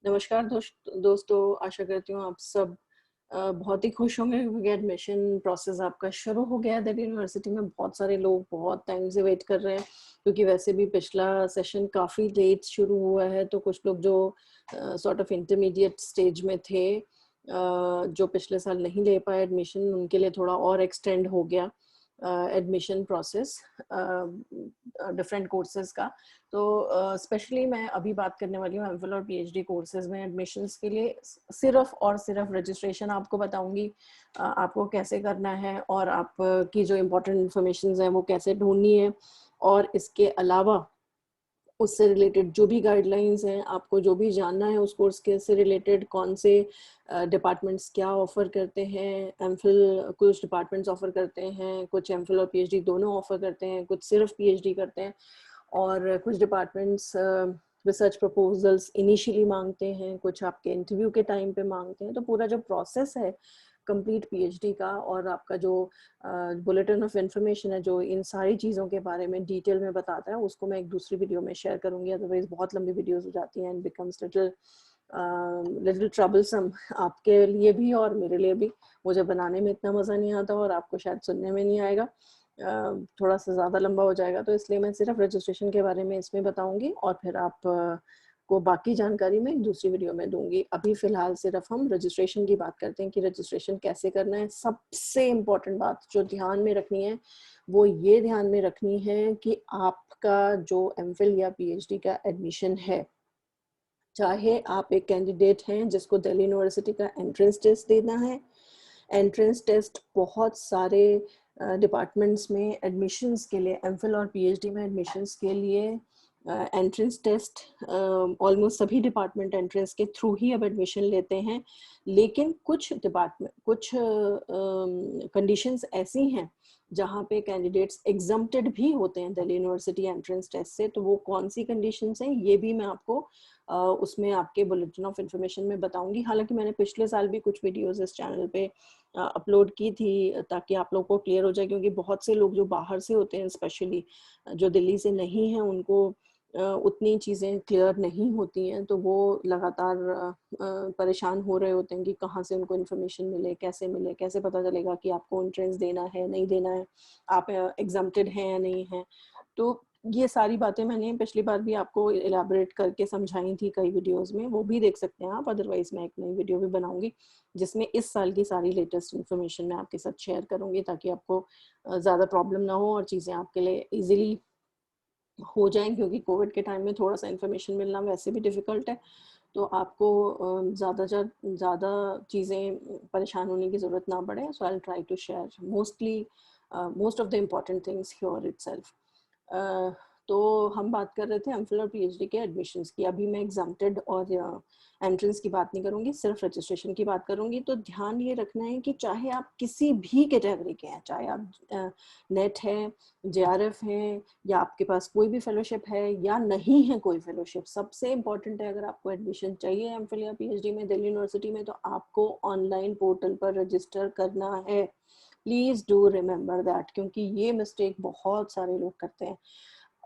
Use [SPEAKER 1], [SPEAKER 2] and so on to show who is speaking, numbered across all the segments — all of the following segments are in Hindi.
[SPEAKER 1] नमस्कार दोस्तों, आशा करती हूँ आप सब बहुत ही खुश होंगे क्योंकि एडमिशन प्रोसेस आपका शुरू हो गया है। दिल्ली यूनिवर्सिटी में बहुत सारे लोग बहुत टाइम से वेट कर रहे हैं क्योंकि वैसे भी पिछला सेशन काफ़ी लेट शुरू हुआ है। तो कुछ लोग जो सॉर्ट ऑफ इंटरमीडिएट स्टेज में थे, जो पिछले साल नहीं ले पाए एडमिशन, उनके लिए थोड़ा और एक्सटेंड हो गया एडमिशन प्रोसेस डिफरेंट कोर्सेज का। तो स्पेशली मैं अभी बात करने वाली हूँ एमफिल और पीएचडी कोर्सेज में एडमिशन्स के लिए। सिर्फ और सिर्फ रजिस्ट्रेशन आपको बताऊंगी, आपको कैसे करना है और आप की जो इम्पोर्टेंट इन्फॉर्मेशन है वो कैसे ढूंढनी है। और इसके अलावा उससे रिलेटेड जो भी गाइडलाइंस हैं, आपको जो भी जानना है उस कोर्स के से रिलेटेड, कौन से डिपार्टमेंट्स क्या ऑफर करते हैं। एमफिल कुछ डिपार्टमेंट्स ऑफर करते हैं, कुछ एमफिल और पीएचडी दोनों ऑफर करते हैं, कुछ सिर्फ पीएचडी करते हैं, और कुछ डिपार्टमेंट्स रिसर्च प्रपोजल्स इनिशियली मांगते हैं, कुछ आपके इंटरव्यू के टाइम पे मांगते हैं। तो पूरा जो प्रोसेस है कंप्लीट पीएचडी का और आपका जो बुलेटिन ऑफ इंफॉर्मेशन है जो इन सारी चीज़ों के बारे में डिटेल में बताता है, उसको मैं एक दूसरी वीडियो में शेयर करूंगी। अदरवाइज बहुत लंबी वीडियोस हो जाती हैं एंड बिकम्स लिटिल ट्रबलसम आपके लिए भी और मेरे लिए भी। मुझे बनाने में इतना मज़ा नहीं आता और आपको शायद सुनने में नहीं आएगा, थोड़ा सा ज़्यादा लंबा हो जाएगा। तो इसलिए मैं सिर्फ रजिस्ट्रेशन के बारे में इसमें बताऊंगी और फिर आप को बाकी जानकारी मैं दूसरी वीडियो में दूंगी। अभी फिलहाल सिर्फ हम रजिस्ट्रेशन की बात करते हैं कि रजिस्ट्रेशन कैसे करना है। सबसे इम्पोर्टेंट बात जो ध्यान में रखनी है वो ये ध्यान में रखनी है कि आपका जो एमफिल या पीएचडी का एडमिशन है, चाहे आप एक कैंडिडेट हैं जिसको दिल्ली यूनिवर्सिटी का एंट्रेंस टेस्ट देना है। एंट्रेंस टेस्ट बहुत सारे डिपार्टमेंट्स में एडमिशन्स के लिए, एमफिल और पीएचडी में एडमिशन्स के लिए एंट्रेंस टेस्ट ऑलमोस्ट सभी डिपार्टमेंट एंट्रेंस के थ्रू ही अब एडमिशन लेते हैं। लेकिन कुछ डिपार्टमेंट, कुछ कंडीशंस ऐसी हैं जहाँ पे कैंडिडेट्स एग्जम्प्टेड भी होते हैं दिल्ली यूनिवर्सिटी एंट्रेंस टेस्ट से। तो वो कौन सी कंडीशंस हैं ये भी मैं आपको उसमें आपके बुलेटिन ऑफ इंफॉर्मेशन में बताऊंगी। हालांकि मैंने पिछले साल भी कुछ वीडियोस इस चैनल पे अपलोड की थी ताकि आप लोगों को क्लियर हो जाए, क्योंकि बहुत से लोग जो बाहर से होते हैं, स्पेशली जो दिल्ली से नहीं है, उनको उतनी चीज़ें क्लियर नहीं होती हैं। तो वो लगातार परेशान हो रहे होते हैं कि कहाँ से उनको इन्फॉर्मेशन मिले, कैसे पता चलेगा कि आपको एंट्रेंस देना है नहीं देना है, आप एग्जम्प्टेड हैं या नहीं है। तो ये सारी बातें मैंने पिछली बार भी आपको इलेबोरेट करके समझाई थी कई वीडियोस में, वो भी देख सकते हैं आप। अदरवाइज मैं एक नई वीडियो भी बनाऊंगी जिसमें इस साल की सारी लेटेस्ट इन्फॉर्मेशन मैं आपके साथ शेयर करूंगी, ताकि आपको ज़्यादा प्रॉब्लम ना हो और चीज़ें आपके लिए इजीली हो जाएं। क्योंकि कोविड के टाइम में थोड़ा सा इन्फॉर्मेशन मिलना वैसे भी डिफ़िकल्ट है, तो आपको ज़्यादा चीज़ें परेशान होने की ज़रूरत ना पड़े। So I will try to share most of the important things here itself. तो हम बात कर रहे थे एमफिल और पीएचडी के एडमिशन्स की। अभी मैं एग्जाम्प्टेड और एंट्रेंस की बात नहीं करूंगी, सिर्फ रजिस्ट्रेशन की बात करूंगी। तो ध्यान ये रखना है कि चाहे आप किसी भी कैटेगरी के हैं, चाहे आप नेट है, जेआरएफ है, या आपके पास कोई भी फेलोशिप है या नहीं है कोई फेलोशिप, सबसे इम्पोर्टेंट है अगर आपको एडमिशन चाहिए एमफिल या पीएचडी में दिल्ली यूनिवर्सिटी में, तो आपको ऑनलाइन पोर्टल पर रजिस्टर करना है। प्लीज डू रिमेंबर दैट, क्योंकि ये मिस्टेक बहुत सारे लोग करते हैं।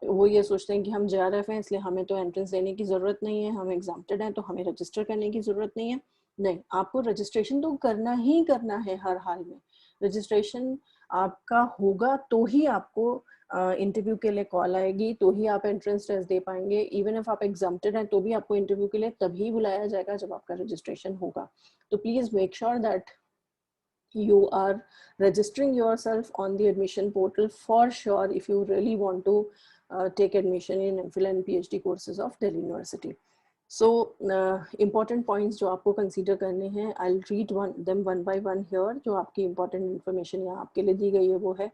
[SPEAKER 1] वो ये सोचते हैं कि हम जेआरएफ हैं इसलिए हमें तो एंट्रेंस देने की ज़रूरत नहीं है, हम एग्जाम्प्टेड हैं तो हमें रजिस्टर करने की ज़रूरत नहीं है। नहीं, आपको रजिस्ट्रेशन तो करना ही करना है हर हाल में। रजिस्ट्रेशन आपका होगा तो ही आपको इंटरव्यू के लिए कॉल आएगी, तो ही आप एंट्रेंस टेस्ट दे पाएंगे। इवन इफ आप एग्जाम्प्टेड हैं तो भी आपको इंटरव्यू के लिए तभी बुलाया जाएगा जब आपका रजिस्ट्रेशन होगा। तो please make sure that you are registering yourself on the admission portal for sure if you really want to take admission in MPhil and PhD courses of Delhi University. So important points जो आपको consider करने हैं, I'll read them one by one here. जो आपकी important information यहाँ आपके लिए दी गई है वो है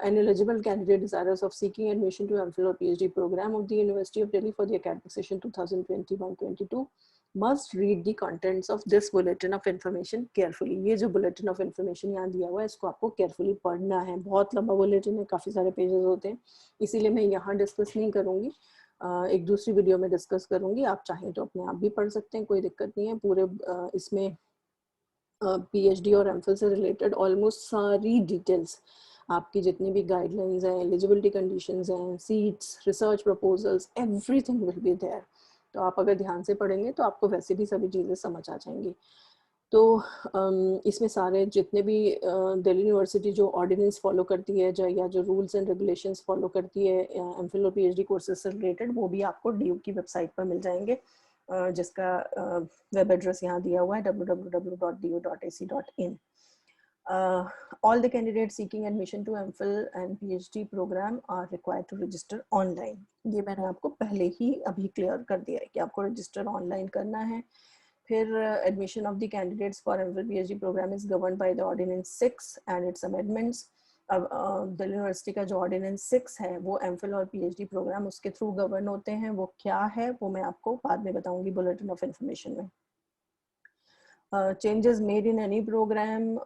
[SPEAKER 1] an eligible candidate desirous of seeking admission to MPhil or PhD program of the University of Delhi for the academic session 2021-22 must read the contents of this bulletin of information carefully. ये जो bulletin of information यहाँ दिया हुआ है इसको आपको carefully पढ़ना है। बहुत लंबा bulletin है, काफ़ी सारे pages होते हैं, इसीलिए मैं यहाँ discuss नहीं करूँगी, एक दूसरी वीडियो में डिस्कस करूँगी। आप चाहें तो अपने आप भी पढ़ सकते हैं, कोई दिक्कत नहीं है। पूरे इसमें पीएचडी और एमफिल से रिलेटेड ऑलमोस्ट सारी डिटेल्स, आपकी जितनी भी गाइडलाइंस हैं, एलिजिबिलिटी कंडीशंस हैं, seats, research proposals, everything will be there. तो आप अगर ध्यान से पढ़ेंगे तो आपको वैसे भी सभी चीज़ें समझ आ जाएंगी। तो इसमें सारे जितने भी दिल्ली यूनिवर्सिटी जो ऑर्डिनेंस फॉलो करती है या जो रूल्स एंड रेगुलेशंस फॉलो करती है एमफिल और पीएचडी कोर्सेज से रिलेटेड, वो भी आपको डीयू की वेबसाइट पर मिल जाएंगे, जिसका वेब एड्रेस यहाँ दिया हुआ है www.du.ac.in। All the candidates seeking admission to MPhil and PhD program are required to register online। ये मैंने आपको पहले ही अभी क्लियर कर दिया है कि आपको रजिस्टर ऑनलाइन करना है। फिर admission of the candidates for MPhil PhD program is governed by the Ordinance 6 and its amendments। अब दिल्ली यूनिवर्सिटी का जो ऑर्डिनेंस 6 है वो एमफिल और पीएचडी प्रोग्राम उसके थ्रू गवर्न होते हैं। वो क्या है वो मैं आपको बाद में बताऊंगी बुलेटिन ऑफ इंफॉर्मेशन में। Changes made in any program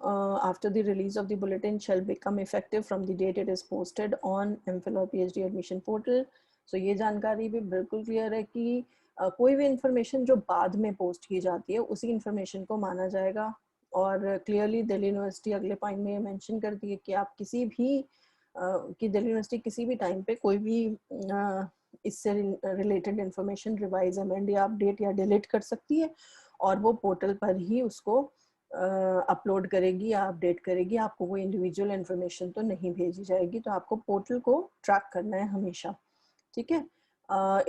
[SPEAKER 1] after the release of the bulletin shall become effective from the date it is posted on MPhil or PhD admission portal। So ये जानकारी भी बिल्कुल क्लियर है कि कोई भी इंफॉर्मेशन जो बाद में पोस्ट की जाती है उसी इंफॉर्मेशन को माना जाएगा। और क्लियरली दिल्ली यूनिवर्सिटी अगले पॉइंट में मेंशन करती है कि आप किसी भी कि दिल्ली यूनिवर्सिटी किसी भी टाइम पे कोई भी इससे रिलेटेड इंफॉर्मेशन रिवाइज, अमेंड या अपडेट या डिलीट कर सकती है और वो पोर्टल पर ही उसको अपलोड करेगी या अपडेट करेगी। आपको वो इंडिविजुअल इंफॉर्मेशन तो नहीं भेजी जाएगी। तो आपको पोर्टल को ट्रैक करना है हमेशा, ठीक है।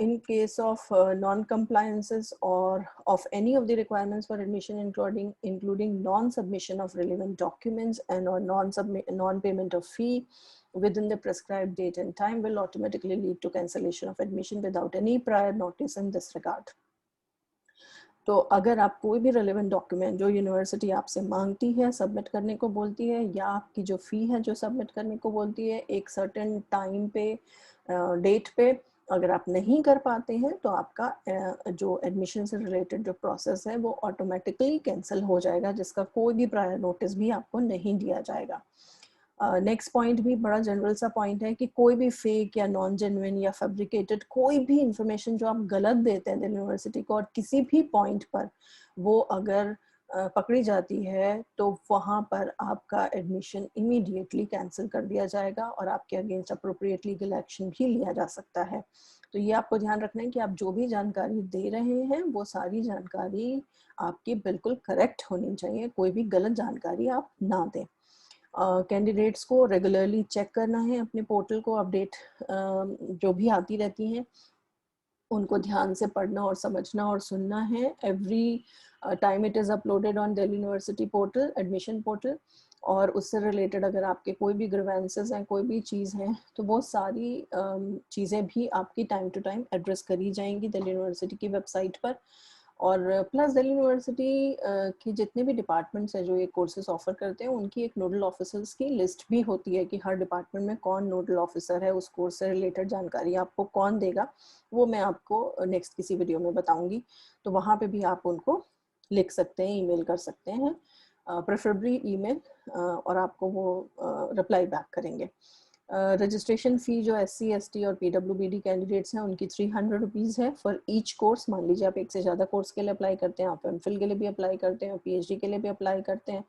[SPEAKER 1] In case of non-compliances or of any of the requirements for admission, including non-submission of relevant documents and or non-payment of fee within the prescribed date and time, will automatically lead to cancellation of admission without any prior notice in this regard। तो अगर आप कोई भी रेलेवेंट डॉक्यूमेंट जो यूनिवर्सिटी आपसे मांगती है, सबमिट करने को बोलती है, या आपकी जो फ़ी है जो सबमिट करने को बोलती है एक सर्टेन टाइम पे, डेट पे, अगर आप नहीं कर पाते हैं तो आपका जो एडमिशन से रिलेटेड जो प्रोसेस है वो ऑटोमेटिकली कैंसिल हो जाएगा, जिसका कोई भी प्रायर नोटिस भी आपको नहीं दिया जाएगा। नेक्स्ट पॉइंट भी बड़ा जनरल सा पॉइंट है कि कोई भी फेक या नॉन जेन्युइन या फैब्रिकेटेड कोई भी इंफॉर्मेशन जो आप गलत देते हैं दिल्ली यूनिवर्सिटी को और किसी भी पॉइंट पर वो अगर पकड़ी जाती है तो वहाँ पर आपका एडमिशन इमीडिएटली कैंसिल कर दिया जाएगा और आपके अगेंस्ट अप्रोप्रिएट लीगल एक्शन भी लिया जा सकता है। तो ये आपको ध्यान रखना है कि आप जो भी जानकारी दे रहे हैं वो सारी जानकारी आपकी बिल्कुल करेक्ट होनी चाहिए, कोई भी गलत जानकारी आप ना दें। कैंडिडेट्स को रेगुलरली चेक करना है अपने पोर्टल को, अपडेट जो भी आती रहती हैं उनको ध्यान से पढ़ना और समझना और सुनना है। Every time it is uploaded on Delhi university portal, admission portal, और उससे रिलेटेड अगर आपके कोई भी ग्रीवेंसेस हैं, कोई भी चीज़ हैं, तो वो सारी चीज़ें भी आपकी टाइम टू टाइम एड्रेस करी जाएंगी दिल्ली यूनिवर्सिटी की वेबसाइट पर। और प्लस दिल्ली यूनिवर्सिटी के जितने भी डिपार्टमेंट्स हैं जो ये कोर्सेज ऑफर करते हैं उनकी एक नोडल ऑफिसर्स की लिस्ट भी होती है कि हर डिपार्टमेंट में कौन नोडल ऑफिसर है, उस कोर्स से रिलेटेड जानकारी आपको कौन देगा, वो मैं आपको नेक्स्ट किसी वीडियो में बताऊंगी। तो वहाँ पे भी आप उनको लिख सकते हैं, ईमेल कर सकते हैं, प्रेफरेबली ईमेल, और आपको वो रिप्लाई बैक करेंगे। रजिस्ट्रेशन फ़ी जो SC ST और PWBD कैंडिडेट्स हैं उनकी 300 रुपीज़ है फॉर ईच कोर्स। मान लीजिए आप एक से ज़्यादा कोर्स के लिए अप्लाई करते हैं, आप एमफिल के लिए भी अप्लाई करते हैं, PhD के लिए भी अप्लाई करते हैं,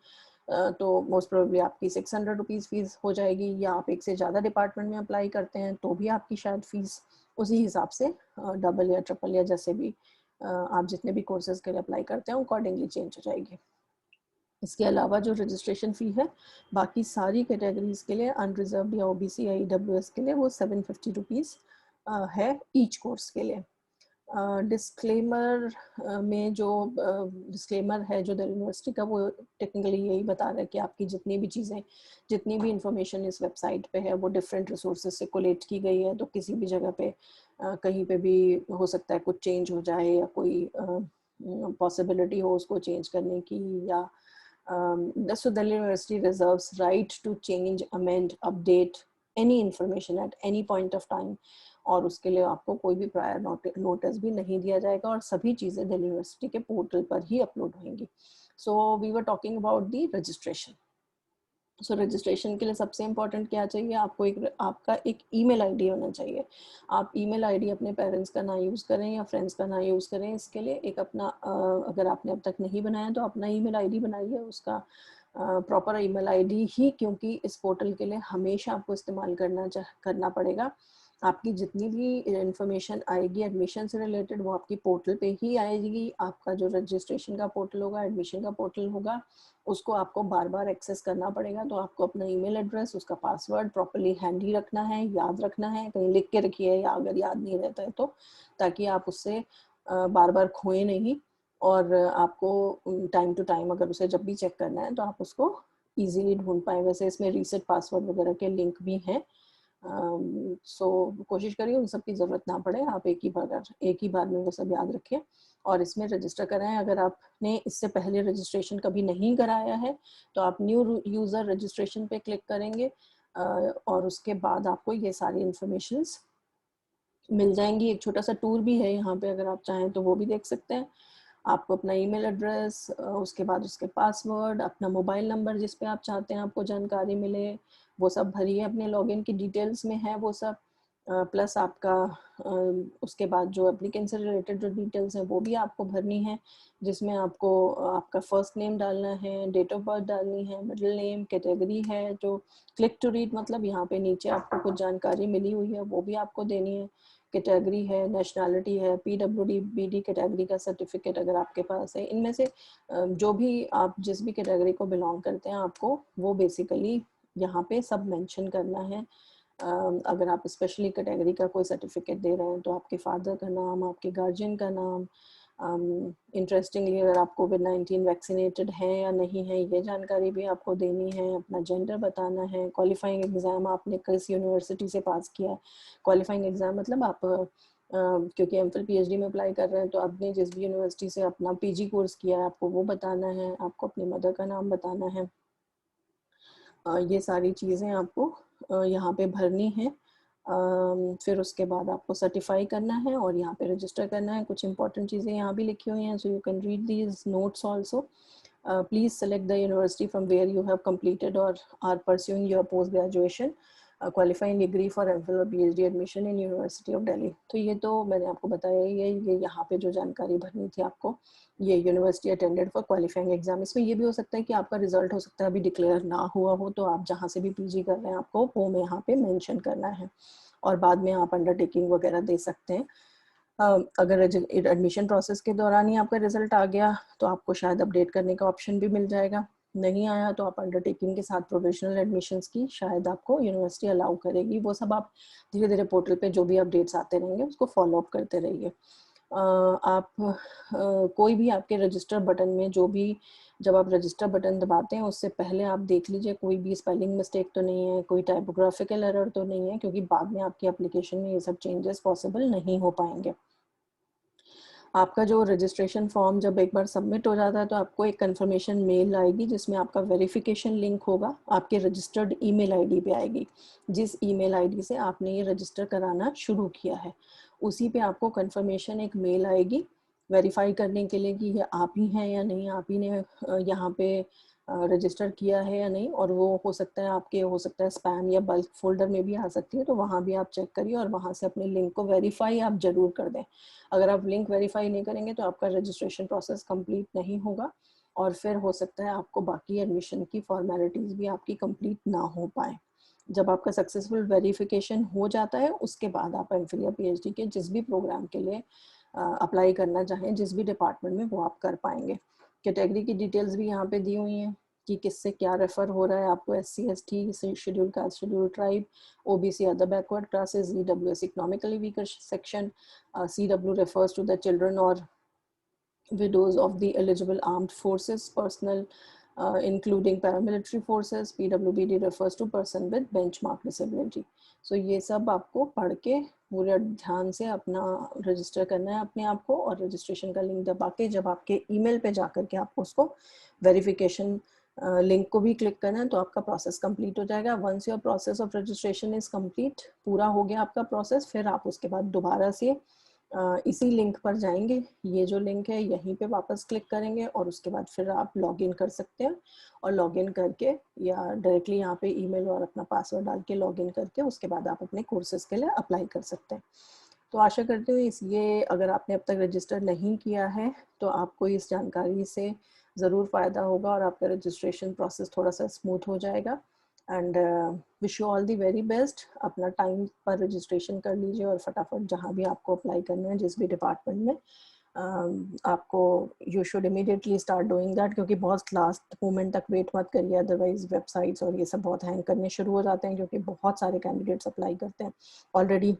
[SPEAKER 1] तो मोस्ट प्रोबेबली आपकी 600 रुपीज़ फीस हो जाएगी। या आप एक से ज़्यादा डिपार्टमेंट में अप्लाई करते हैं तो भी आपकी शायद फ़ीस उसी हिसाब से डबल या ट्रिपल या जैसे भी आप जितने भी कोर्सेज़ के लिए अप्लाई करते हैं अकॉर्डिंगली चेंज हो जाएगी। इसके अलावा जो रजिस्ट्रेशन फ़ी है बाकी सारी कैटेगरीज के लिए, अनरिजर्व्ड या OBC या EWS के लिए, वो 750 रुपीज़ है ईच कोर्स के लिए। डिस्क्लेमर में जो डिस्क्लेमर है जो दिल्ली यूनिवर्सिटी का, वो टेक्निकली यही बता रहा है कि आपकी जितनी भी चीज़ें, जितनी भी इंफॉर्मेशन इस वेबसाइट पे है वो डिफरेंट रिसोर्सेज से कोलेक्ट की गई है। तो किसी भी जगह पे कहीं पे भी हो सकता है कुछ चेंज हो जाए या कोई पॉसिबिलिटी हो उसको चेंज करने की, या so Delhi University reserves right to change, amend, update any information at any point of time, और उसके लिए आपको कोई भी प्रायर नोटिस भी नहीं दिया जाएगा और सभी चीज़ें दिल्ली यूनिवर्सिटी के पोर्टल पर ही अपलोड होंगी। So we were talking about the registration. So registration के लिए सबसे इम्पॉर्टेंट क्या चाहिए, आपको आपका एक ईमेल आईडी होना चाहिए। आप ईमेल आईडी अपने पेरेंट्स का ना यूज़ करें या फ्रेंड्स का ना यूज़ करें। इसके लिए एक अपना अगर आपने अब तक नहीं बनाया तो अपना ईमेल आईडी बनाइए, उसका प्रॉपर ईमेल आईडी ही, क्योंकि इस पोर्टल के लिए हमेशा आपको इस्तेमाल करना पड़ेगा। आपकी जितनी भी इन्फॉर्मेशन आएगी एडमिशन से रिलेटेड वो आपकी पोर्टल पे ही आएगी। आपका जो रजिस्ट्रेशन का पोर्टल होगा, एडमिशन का पोर्टल होगा, उसको आपको बार बार एक्सेस करना पड़ेगा। तो आपको अपना ईमेल एड्रेस, उसका पासवर्ड प्रॉपर्ली हैंडी रखना है, याद रखना है, कहीं लिख के रखिए या अगर याद नहीं रहता है तो, ताकि आप उससे बार बार खोए नहीं। और आपको टाइम टू टाइम अगर उसे जब भी चेक करना है तो आप उसको ईजिली ढूंढ पाए। वैसे इसमें रीसेट पासवर्ड वगैरह के लिंक भी हैं। सो कोशिश करिए उन सब की ज़रूरत ना पड़े, आप एक ही बार में वो सब याद रखें और इसमें रजिस्टर कराएं। अगर आपने इससे पहले रजिस्ट्रेशन कभी नहीं कराया है तो आप न्यू यूज़र रजिस्ट्रेशन पे क्लिक करेंगे और उसके बाद आपको ये सारी इन्फॉर्मेशंस मिल जाएंगी। एक छोटा सा टूर भी है यहाँ पे, अगर आप चाहें तो वो भी देख सकते हैं। आपको अपना ईमेल एड्रेस, उसके बाद उसके पासवर्ड, अपना मोबाइल नंबर जिस पे आप चाहते हैं आपको जानकारी मिले, वो सब भरिए। अपने लॉगिन की डिटेल्स में है वो सब, प्लस आपका उसके बाद जो एप्लीकेंट से रिलेटेड जो डिटेल्स हैं वो भी आपको भरनी है, जिसमें आपको आपका फर्स्ट नेम डालना है, डेट ऑफ बर्थ डालनी है, मिडिल नेम, कैटेगरी है जो क्लिक टू रीड, मतलब यहाँ पे नीचे आपको कुछ जानकारी मिली हुई है वो भी आपको देनी है। कैटेगरी है, नेशनैलिटी है, पीडब्ल्यूडी बीडी कैटेगरी का सर्टिफिकेट अगर आपके पास है। इनमें से जो भी आप जिस भी कैटेगरी को बिलोंग करते हैं आपको वो बेसिकली यहाँ पे सब मेंशन करना है। अगर आप स्पेशली कैटेगरी का कोई सर्टिफिकेट दे रहे हैं तो आपके फादर का नाम, आपके गार्जियन का नाम, इंटरेस्टिंगली अगर आप कोविड-19 वैक्सीनेटेड हैं या नहीं है ये जानकारी भी आपको देनी है, अपना जेंडर बताना है, क्वालिफाइंग एग्ज़ाम आपने किस यूनिवर्सिटी से पास किया है। क्वालिफाइंग एग्ज़ाम मतलब आप क्योंकि एमफिल पीएचडी में अप्लाई कर रहे हैं तो आपने जिस भी यूनिवर्सिटी से अपना पीजी कोर्स किया है आपको वो बताना है, आपको अपनी मदर का नाम बताना है। ये सारी चीज़ें आपको यहाँ पे भरनी है। फिर उसके बाद आपको सर्टिफाई करना है और यहाँ पे रजिस्टर करना है। कुछ इंपॉर्टेंट चीज़ें यहाँ भी लिखी हुई हैं, so you can read these notes also. Please select the university from where you have completed or are pursuing your post graduation qualifying degree for MPhil और PhD admission in University of Delhi। तो ये तो मैंने आपको बताया ही है। ये यहाँ पे जो जानकारी भरनी थी आपको, ये university attended for qualifying exam. इसमें ये भी हो सकता है कि आपका रिजल्ट हो सकता है अभी डिक्लेयर ना हुआ हो, तो आप जहाँ से भी पीजी कर रहे हैं आपको वो में यहाँ पे मेंशन करना है और बाद में आप अंडरटेकिंग वगैरह दे सकते हैं। अगर एडमिशन प्रोसेस के दौरान ही आपका रिजल्ट आ गया तो आपको शायद अपडेट करने का ऑप्शन भी मिल जाएगा। नहीं आया तो आप अंडरटेकिंग के साथ प्रोविजनल एडमिशन्स की शायद आपको यूनिवर्सिटी अलाउ करेगी। वो सब आप धीरे धीरे पोर्टल पे जो भी अपडेट्स आते रहेंगे उसको फॉलो अप करते रहिए। आप कोई भी आपके रजिस्टर बटन में जो भी, जब आप रजिस्टर बटन दबाते हैं उससे पहले आप देख लीजिए कोई भी स्पेलिंग मिस्टेक तो नहीं है, कोई टाइपोग्राफिकल एरर तो नहीं है, क्योंकि बाद में आपकी एप्लीकेशन में ये सब चेंजेस पॉसिबल नहीं हो पाएंगे। आपका जो रजिस्ट्रेशन फॉर्म जब एक बार सबमिट हो जाता है तो आपको एक कंफर्मेशन मेल आएगी जिसमें आपका वेरिफिकेशन लिंक होगा, आपके रजिस्टर्ड ईमेल आईडी पे आएगी। जिस ईमेल आईडी से आपने ये रजिस्टर कराना शुरू किया है उसी पे आपको कंफर्मेशन एक मेल आएगी वेरीफाई करने के लिए कि ये आप ही हैं या नहीं, आप ही ने यहाँ पे रजिस्टर किया है या नहीं। और वो हो सकता है आपके, हो सकता है स्पैम या बल्क फोल्डर में भी आ सकती है, तो वहाँ भी आप चेक करिए और वहाँ से अपने लिंक को वेरीफाई आप जरूर कर दें। अगर आप लिंक वेरीफाई नहीं करेंगे तो आपका रजिस्ट्रेशन प्रोसेस कंप्लीट नहीं होगा और फिर हो सकता है आपको बाकी एडमिशन की फॉर्मेलिटीज़ भी आपकी कंप्लीट ना हो पाए। जब आपका सक्सेसफुल वेरिफिकेशन हो जाता है उसके बाद आप एमफिल या पीएचडी के जिस भी प्रोग्राम के लिए अप्लाई करना चाहें, जिस भी डिपार्टमेंट में, वो आप कर पाएंगे। कैटेगरी की डिटेल्स भी यहाँ पे दी हुई हैं कि किससे क्या रेफर हो रहा है आपको, SC ST schedule caste, schedule tribe, OBC other backward classes, EWS economically weaker section, CW refers to the children or widows of the eligible armed forces personnel including paramilitary forces, PWBD refers to person with benchmark disability। So ये सब आपको पढ़ के पूरे ध्यान से अपना रजिस्टर करना है अपने आप को, और रजिस्ट्रेशन का लिंक दबा के जब आपके ईमेल पे जाकर के आपको उसको वेरिफिकेशन लिंक को भी क्लिक करना है तो आपका प्रोसेस कंप्लीट हो जाएगा। Once your process of registration is complete, पूरा हो गया आपका प्रोसेस, फिर आप उसके बाद दोबारा से इसी लिंक पर जाएंगे, ये जो लिंक है यहीं पे वापस क्लिक करेंगे और उसके बाद फिर आप लॉगिन कर सकते हैं। और लॉगिन करके या डायरेक्टली यहाँ पे ईमेल और अपना पासवर्ड डाल के लॉगिन करके उसके बाद आप अपने कोर्सेज के लिए अप्लाई कर सकते हैं। तो आशा करती हूँ ये अगर आपने अब तक रजिस्टर नहीं किया है तो आपको इस जानकारी से ज़रूर फ़ायदा होगा और आपका रजिस्ट्रेशन प्रोसेस थोड़ा सा स्मूथ हो जाएगा। And wish you all the very best. अपना टाइम पर रजिस्ट्रेशन कर लीजिए और फटाफट जहाँ भी आपको अप्लाई करना है जिस भी डिपार्टमेंट में आपको, you should immediately start doing that, क्योंकि बहुत लास्ट मोमेंट तक वेट मत करिए, अदरवाइज वेबसाइट्स और ये सब बहुत हैंग करने शुरू हो जाते हैं, क्योंकि बहुत सारे कैंडिडेट्स अप्लाई करते हैं ऑलरेडी।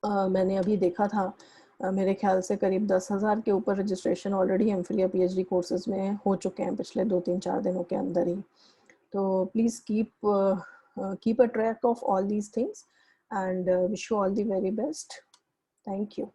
[SPEAKER 1] मैंने अभी देखा था, मेरे ख्याल से करीब 10,000 के ऊपर रजिस्ट्रेशन ऑलरेडी एमफिल या पीएचडी कोर्सेज में हो चुके हैं पिछले 2-3-4 दिनों के अंदर ही। तो please keep a track of all these things and wish you all the very best. Thank you.